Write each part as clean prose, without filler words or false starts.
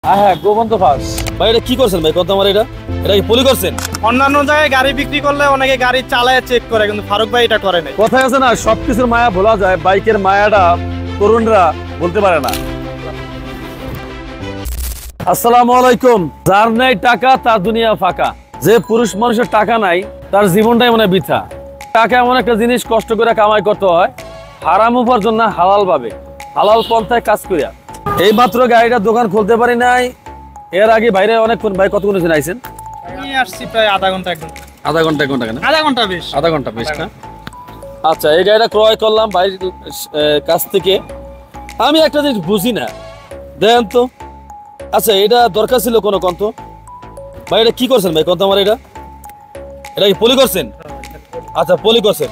হ্যাঁ হ্যাঁ গোবন্ত ফাঁস ভাই, এটা কি করছেন ভাই? কত আমার এটা কি পলি করছেন? অন্যান্য জায়গায় গাড়ি বিক্রি করলে অনেকে গাড়ি চালায় চেক করে, কিন্তু ফারুক ভাই এটা করে নাই। কথায় আছে না, সবকিছুর মায়া ভোলা যায়, বাইকের মায়াটা তরুণরা বলতে পারে না। আসসালামু আলাইকুম। যার নাই টাকা তার দুনিয়া ফাঁকা। যে পুরুষ মানুষের টাকা নাই তার জীবনটাই মনে বৃথা। টাকা এমন একটা জিনিস, কষ্ট করে কামাই করতে হয় হারাম উপার্জন না, হালাল ভাবে, হালাল পন্থায় কাজ করিয়া। এই মাত্র গাড়িটার দোকান খুলতে পারি নাই, এর আগে বাইরে অনেকক্ষণ। ভাই কতক্ষণ আইছেন? আমি আসছি প্রায় আধা ঘন্টা আধা ঘন্টা কেন? আধা ঘন্টা বেশ না। আচ্ছা, এই গাড়িটা ক্রয় করলাম ভাইয়ের কাছ থেকে। আমি একটা জিনিস বুঝি না, দেন তো। আচ্ছা, এটা দরকার ছিল কোনো কন্ত ভাই? এটা কি করছেন ভাই? কত আমার এটা কি পলি করছেন? আচ্ছা, পলি করছেন।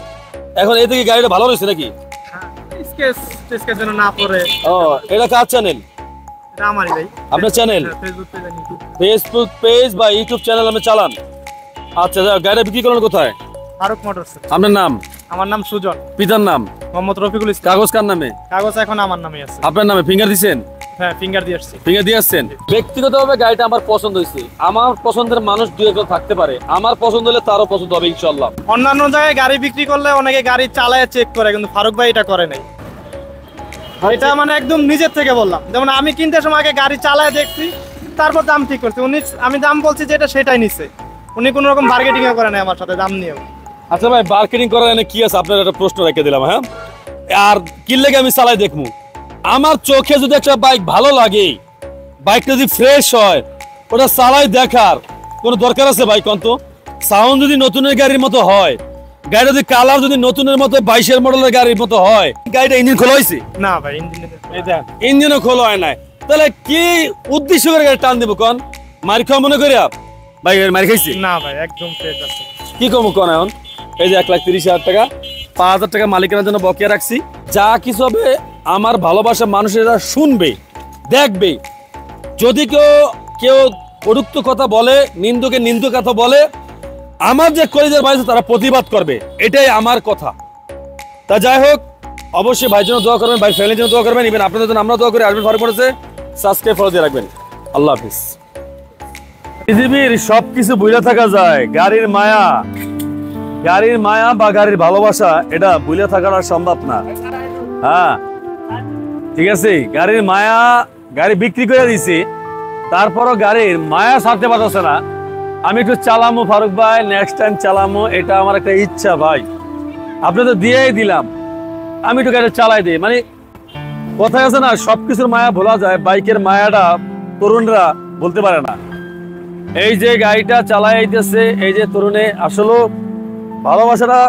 এখন এই থেকে গাড়িটা ভালো রয়েছে নাকি? ও, এটা কার চ্যানেল? আমারই ভাই। আপনার চ্যানেল? ফেসবুক পেজ বা ইউটিউব চ্যানেল আপনি চালান? আচ্ছা, গাড়িটা বিক্রি করলেন কোথায়? ফারুক মোটরস। আপনার নাম? আমার নাম সুজন। পিতার নাম? মোহাম্মদ রফিকুল ইসলাম। কাগজ কার নামে? কাগজ এখন আমার নামে আছে। আপনার নামে ফিঙ্গার দিছেন? হ্যাঁ, ফিঙ্গার দিয়ে আসছি। ফিঙ্গার দিয়ে আসছেন। ব্যক্তিগতভাবে গাড়িটা আমার পছন্দ হয়েছে। আমার পছন্দের মানুষ দুই একজন থাকতে পারে, আমার পছন্দ হলে তারও পছন্দ হবে ইনশাআল্লাহ। অন্যান্য জায়গায় গাড়ি বিক্রি করলে অনেকে গাড়ি চালায় চেক করে, কিন্তু ফারুক ভাই এটা করে নাই। এটা মানে একদম নিজের থেকে বললাম। যেমন আমি কিনতে সময় আগে গাড়ি চালায় দেখছি, তারপর দাম ঠিক করছি। আমি দাম বলছি যেটা সেটাই নিছে। উনি কোনো রকম বার্গেটিং করে নাই আমার সাথে দাম নিয়েও। আচ্ছা ভাই, মার্কেটিং করার এনে কি আছে? আপনার একটা প্রশ্ন রেখে দিলাম। হ্যাঁ, আর কিনলে আমি চালাই দেখবো। আমার চোখে যদি একটা বাইক ভালো লাগে, বাইকটা যদি ফ্রেশ হয়, ওটা চালাই দেখার কোনো দরকার আছে ভাই? কন্ত সাউন্ড যদি নতুনের গাড়ির মতো হয়, গাড়িটা যদি কালার যদি নতুনের মতো 22-এর মডেলের গাড়ির মতো হয়, গাড়িটা ইঞ্জিন খোলা হয়েছে? না ভাই, ইঞ্জিনও খোলা হয় নাই। তাহলে কি উদ্দেশ্য করে গাড়ি টান দেবো? কন মারি খাওয়া মনে করি ভাই? মারি খাইছি না ভাই, একদম ফ্রেশ আছে। কি কম কন এখন? এই যে 1,30,000 টাকা, 5,000 টাকা মালিকের জন্য বকেয়া রাখছি। যা কিছু হবে আমার ভালোবাসা মানুষেরা শুনবে, দেখবে। যদি কেউ অযুক্ত কথা বলে, নিন্দুকে নিন্দু কথা বলে, আমার যে কলেজের ভাই তারা প্রতিবাদ করবে, এটাই আমার কথা। তা যাই হোক, অবশ্যই ভাইয়ের জন্য দোয়া করবেন, ভাই ফ্যামিলির জন্য দোয়া করবেন, ইভেন আপনাদের জন্য আমরা দোয়া করি। আসবেন ফারুক মোটরসে, সাবস্ক্রাইব ফলো দিয়ে রাখবেন। আল্লাহ হাফিজ। পৃথিবীর সবকিছু ভুলে থাকা যায়, গাড়ির মায়া বা গাড়ির ভালোবাসা এটা ভুলে থাকাটা সম্ভব না। হ্যাঁ, ঠিক আছে। গাড়ির মায়া, গাড়ি বিক্রি করে দিছি, তারপরও গাড়ির মায়া ছাড়তে পারতেছে না। আমি একটু চালামো ফারুক ভাই, নেক্সট টাইম চালামো, এটা আমার একটা ইচ্ছা ভাই। আপনি তো দিয়েই দিলাম, আমি একটু গাড়ি চালাই দিই। মানে কথায় আছে না, সবকিছুর মায়া ভোলা যায়, বাইকের মায়াটা তরুণরা বলতে পারে না। এই যে গাড়িটা চালাই আইতেছে এই যে তরুণে, আসলে ভালোবাসাটা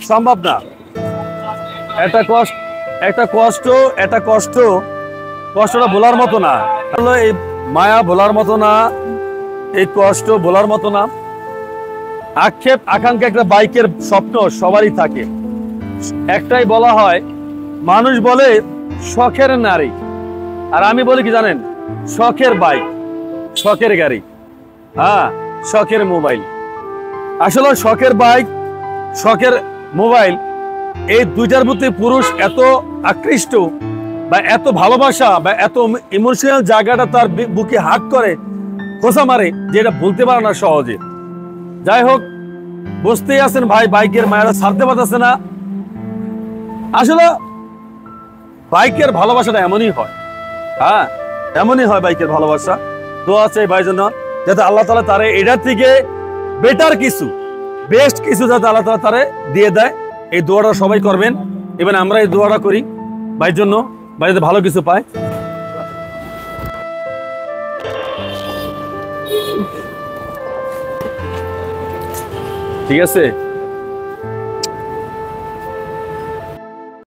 সম্ভব না। কষ্টটা ভোলার মতো না। এই মায়া ভোলার মতো না, এই কষ্ট ভোলার মতো না। আক্ষেপ আকাঙ্ক্ষা একটা বাইকের স্বপ্ন সবারই থাকে। একটাই বলা হয়, মানুষ বলে শখের নারী, আর আমি বলি কি জানেন? শখের বাইক, শখের গাড়ি, হ্যাঁ, শখের মোবাইল। আসলে শখের বাইক, শখের মোবাইল, এই দুইটার প্রতি পুরুষ এত আকৃষ্ট বা এত ভালোবাসা বা এত ইমোশনাল জায়গাটা তার বুকে হাত করে, খোঁচা মারে, যে এটা বলতে পারে না সহজে। যাই হোক, বুঝতেই আছেন ভাই, বাইকের মায়েরা ছাড়তে পারতেছে না। আসলে বাইকের ভালোবাসাটা এমনই হয়। হ্যাঁ, এমনই হয় বাইকের ভালোবাসা। দোয়া চাই ভাই জন্য, যাতে আল্লাহ তাআলা তারে এটার থেকে বেটার কিছু, বেস্ট কিছু যাতে আল্লাহ তাআলা তারে দিয়ে দেয়। এই দোয়াটা সবাই করবেন, এবং আমরা এই দোয়াটা করি ভাইয়ের জন্য, ভাই যাতে ভালো কিছু পায়। ঠিক আছে।